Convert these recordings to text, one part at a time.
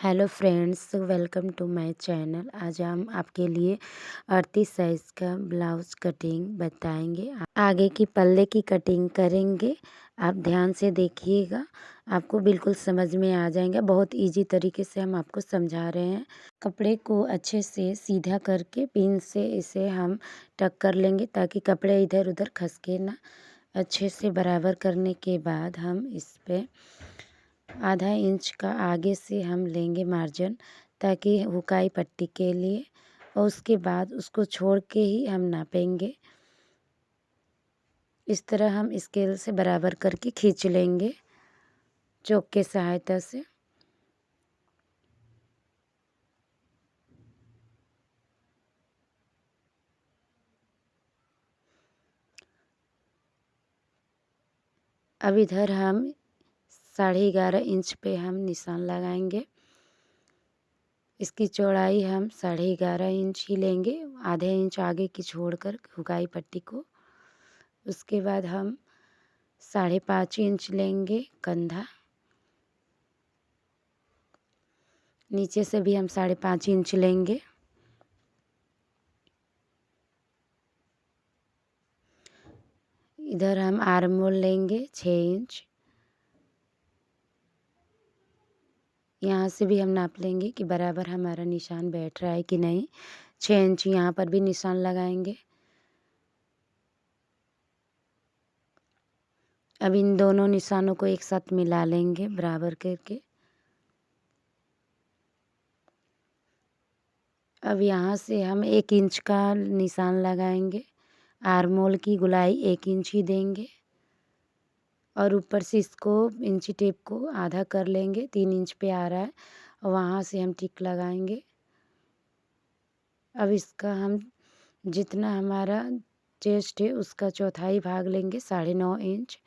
Hello friends, welcome to my channel. आज हम आपके लिए 38 साइज़ का ब्लाउज़ कटिंग बताएंगे। आगे की पल्ले की कटिंग करेंगे। आप ध्यान से देखिएगा, आपको बिल्कुल समझ में आ जाएगा। बहुत इजी तरीके से हम आपको समझा रहे हैं। कपड़े को अच्छे से सीधा करके पिन से इसे हम टक कर लेंगे ताकि कपड़े इधर उधर खसके ना। अच्छे से बराबर करने के बाद हम इस पे आधा इंच का आगे से हम लेंगे मार्जिन, ताकि हुकाई पट्टी के लिए, और उसके बाद उसको छोड़ के ही हम नापेंगे। इस तरह हम स्केल से बराबर करके खींच लेंगे चोक के सहायता से। अब इधर हम 11.5 इंच पे हम निशान लगाएंगे। इसकी चौड़ाई हम 11.5 इंच ही लेंगे, आधे इंच आगे की छोड़कर हुकाई पट्टी को। उसके बाद हम 5.5 इंच लेंगे कंधा। नीचे से भी हम 5.5 इंच लेंगे। इधर हम आर्म होल लेंगे 6 इंच। यहाँ से भी हम नाप लेंगे कि बराबर हमारा निशान बैठ रहा है कि नहीं। 6 इंच यहाँ पर भी निशान लगाएंगे। अब इन दोनों निशानों को एक साथ मिला लेंगे बराबर करके। अब यहाँ से हम 1 इंच का निशान लगाएंगे। आर्म होल की गोलाई 1 इंच ही देंगे और ऊपर से इसको इंची टेप को आधा कर लेंगे। 3 इंच पे आ रहा है और वहाँ से हम टिक लगाएंगे। अब इसका हम जितना हमारा चेस्ट है उसका चौथाई भाग लेंगे, 9.5 इंच।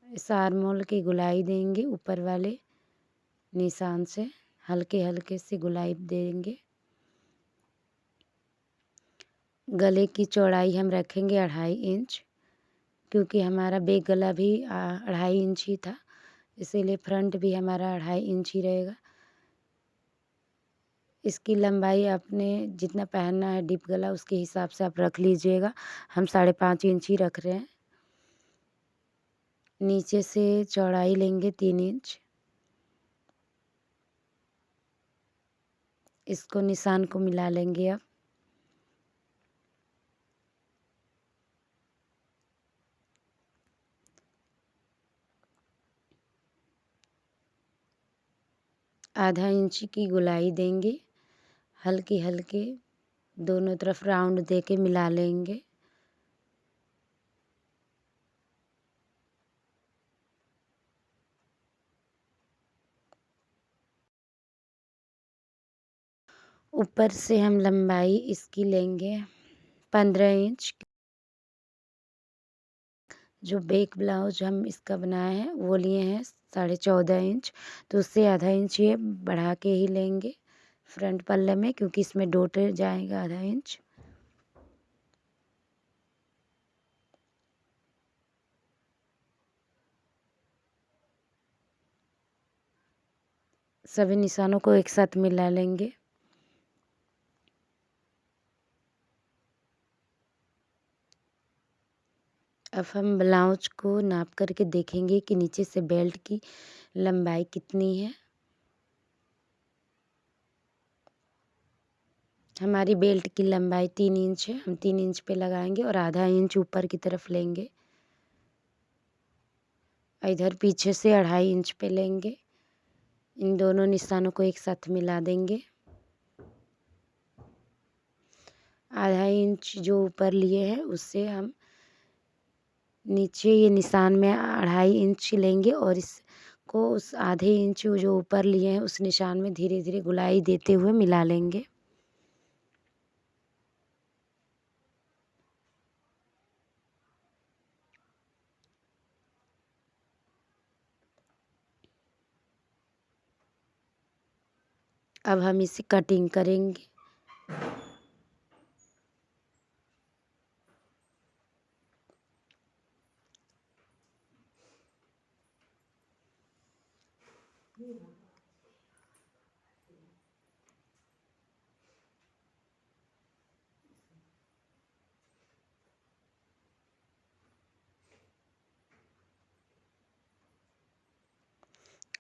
इस आर्म होल की गोलाई देंगे ऊपर वाले निशान से, हल्के हल्के से गोलाई देंगे। गले की चौड़ाई हम रखेंगे 2.5 इंच, क्योंकि हमारा बैक गला भी 2.5 इंच ही था, इसीलिए फ्रंट भी हमारा 2.5 इंच ही रहेगा। इसकी लंबाई आपने जितना पहनना है डीप गला उसके हिसाब से आप रख लीजिएगा। हम 5.5 इंच ही रख रहे हैं। नीचे से चौड़ाई लेंगे 3 इंच। इसको निशान को मिला लेंगे। अब आधा इंच की गोलाई देंगे, हल्के हल्के दोनों तरफ राउंड दे के मिला लेंगे। ऊपर से हम लंबाई इसकी लेंगे 15 इंच। जो बैक ब्लाउज हम इसका बनाए हैं वो लिए हैं 14.5 इंच, तो उससे आधा इंच ये बढ़ा के ही लेंगे फ्रंट पल्ले में, क्योंकि इसमें डोट जाएगा आधा इंच। सभी निशानों को एक साथ मिला लेंगे। अब हम ब्लाउज को नाप करके देखेंगे कि नीचे से बेल्ट की लंबाई कितनी है। हमारी बेल्ट की लंबाई 3 इंच है, हम 3 इंच पे लगाएंगे और आधा इंच ऊपर की तरफ लेंगे। इधर पीछे से 2.5 इंच पे लेंगे। इन दोनों निशानों को एक साथ मिला देंगे। आधा इंच जो ऊपर लिए हैं उससे हम नीचे ये निशान में 2.5 इंच लेंगे और इसको उस आधे इंच जो ऊपर लिए हैं उस निशान में धीरे धीरे गोलाई देते हुए मिला लेंगे। अब हम इसे कटिंग करेंगे।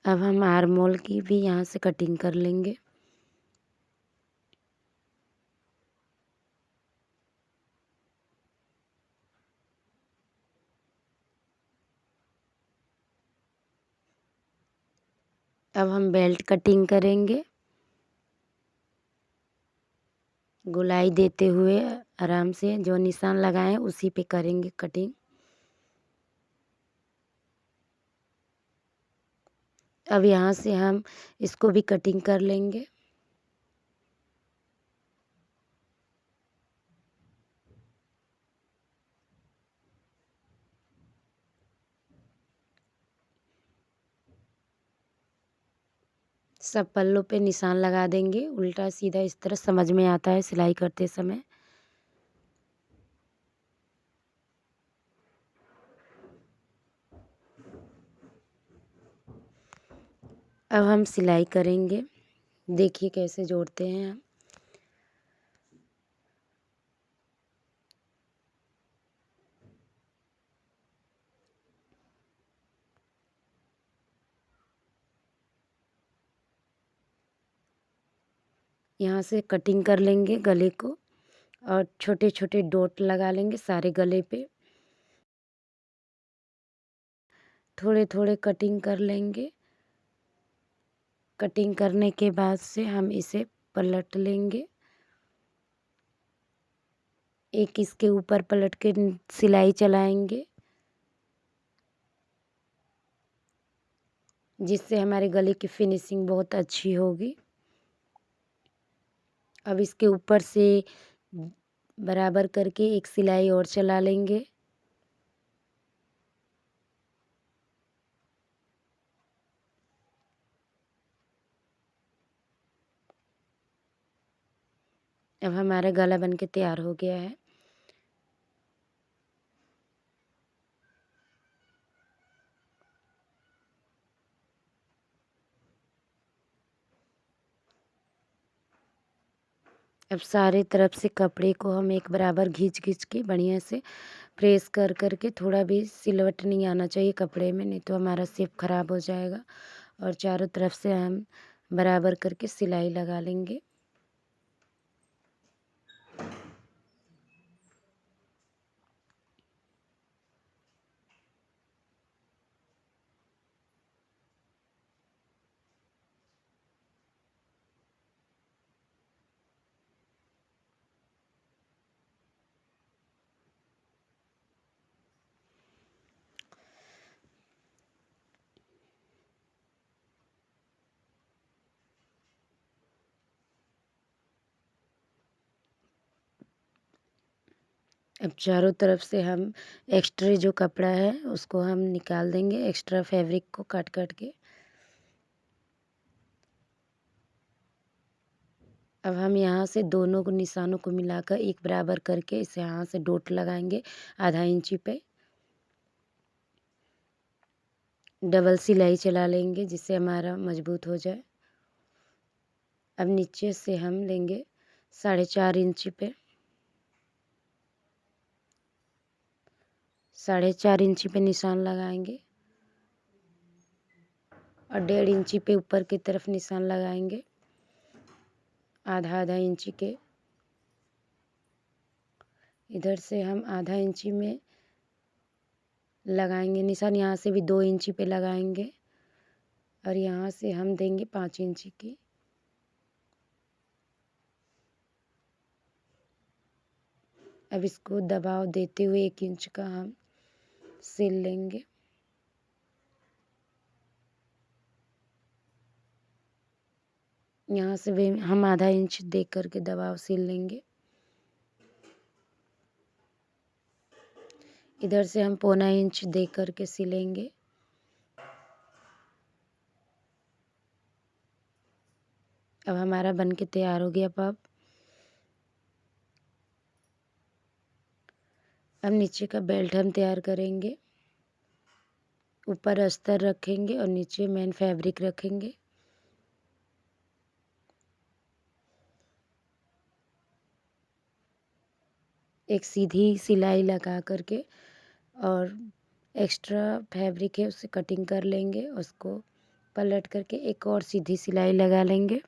अब हम आर्म होल की भी यहाँ से कटिंग कर लेंगे। अब हम बेल्ट कटिंग करेंगे, गोलाई देते हुए आराम से जो निशान लगाएं उसी पे करेंगे कटिंग। अब यहाँ से हम इसको भी कटिंग कर लेंगे। सब पल्लों पे निशान लगा देंगे, उल्टा सीधा इस तरह समझ में आता है सिलाई करते समय। अब हम सिलाई करेंगे, देखिए कैसे जोड़ते हैं हम। यहाँ से कटिंग कर लेंगे गले को और छोटे छोटे डॉट लगा लेंगे सारे गले पे। थोड़े थोड़े कटिंग कर लेंगे। कटिंग करने के बाद से हम इसे पलट लेंगे, एक इसके ऊपर पलट के सिलाई चलाएंगे, जिससे हमारे गले की फिनिशिंग बहुत अच्छी होगी। अब इसके ऊपर से बराबर करके एक सिलाई और चला लेंगे। अब हमारा गला बनके तैयार हो गया है। अब सारे तरफ से कपड़े को हम एक बराबर घींच घींच के बढ़िया से प्रेस कर कर के, थोड़ा भी सिलवट नहीं आना चाहिए कपड़े में, नहीं तो हमारा शेप खराब हो जाएगा। और चारों तरफ से हम बराबर करके सिलाई लगा लेंगे। अब चारों तरफ से हम एक्स्ट्रा जो कपड़ा है उसको हम निकाल देंगे, एक्स्ट्रा फैब्रिक को काट काट के। अब हम यहाँ से दोनों को निशानों को मिलाकर एक बराबर करके इसे यहाँ से डॉट लगाएंगे आधा इंची पे। डबल सिलाई चला लेंगे जिससे हमारा मजबूत हो जाए। अब नीचे से हम लेंगे 4.5 इंची पे, 4.5 इंची पे निशान लगाएंगे और 1.5 इंची पे ऊपर की तरफ निशान लगाएंगे, आधा आधा इंची के। इधर से हम आधा इंची में लगाएंगे निशान, यहाँ से भी 2 इंची पे लगाएंगे और यहाँ से हम देंगे 5 इंची की। अब इसको दबाव देते हुए 1 इंच का हम सिल लेंगे। यहाँ से भी हम आधा इंच दे करके दबाव सिल लेंगे। इधर से हम 1/4 इंच दे करके सिलेंगे। अब हमारा बनके तैयार हो गया पब। अब नीचे का बेल्ट हम तैयार करेंगे, ऊपर अस्तर रखेंगे और नीचे मेन फैब्रिक रखेंगे। एक सीधी सिलाई लगा करके और एक्स्ट्रा फैब्रिक है उसे कटिंग कर लेंगे, उसको पलट करके एक और सीधी सिलाई लगा लेंगे।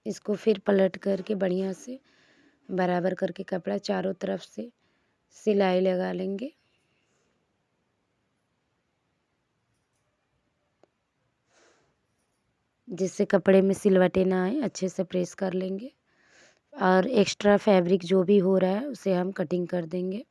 इसको फिर पलट करके बढ़िया से बराबर करके कपड़ा चारों तरफ से सिलाई लगा लेंगे। जिससे कपड़े में सिलवटें ना आए, अच्छे से प्रेस कर लेंगे और एक्स्ट्रा फैब्रिक जो भी हो रहा है उसे हम कटिंग कर देंगे।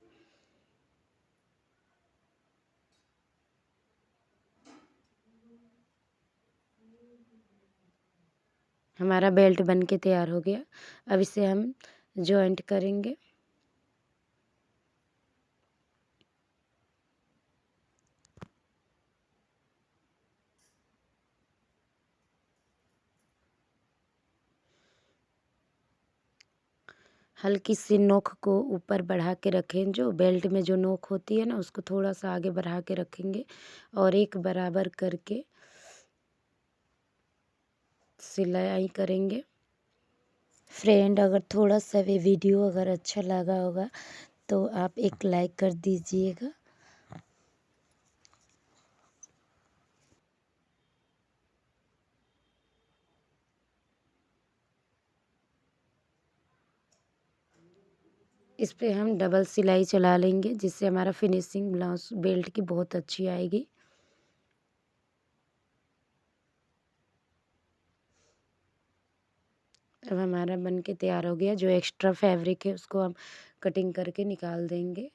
हमारा बेल्ट बन के तैयार हो गया। अब इसे हम जॉइंट करेंगे। हल्की सी नोक को ऊपर बढ़ा के रखें, जो बेल्ट में जो नोक होती है ना उसको थोड़ा सा आगे बढ़ा के रखेंगे और एक बराबर करके सिलाई करेंगे। फ्रेंड, अगर थोड़ा सा भी वीडियो अगर अच्छा लगा होगा तो आप एक लाइक कर दीजिएगा। इस पे हम डबल सिलाई चला लेंगे जिससे हमारा फिनिशिंग ब्लाउज बेल्ट की बहुत अच्छी आएगी। अब हमारा बन के तैयार हो गया। जो एक्स्ट्रा फैब्रिक है उसको हम कटिंग करके निकाल देंगे।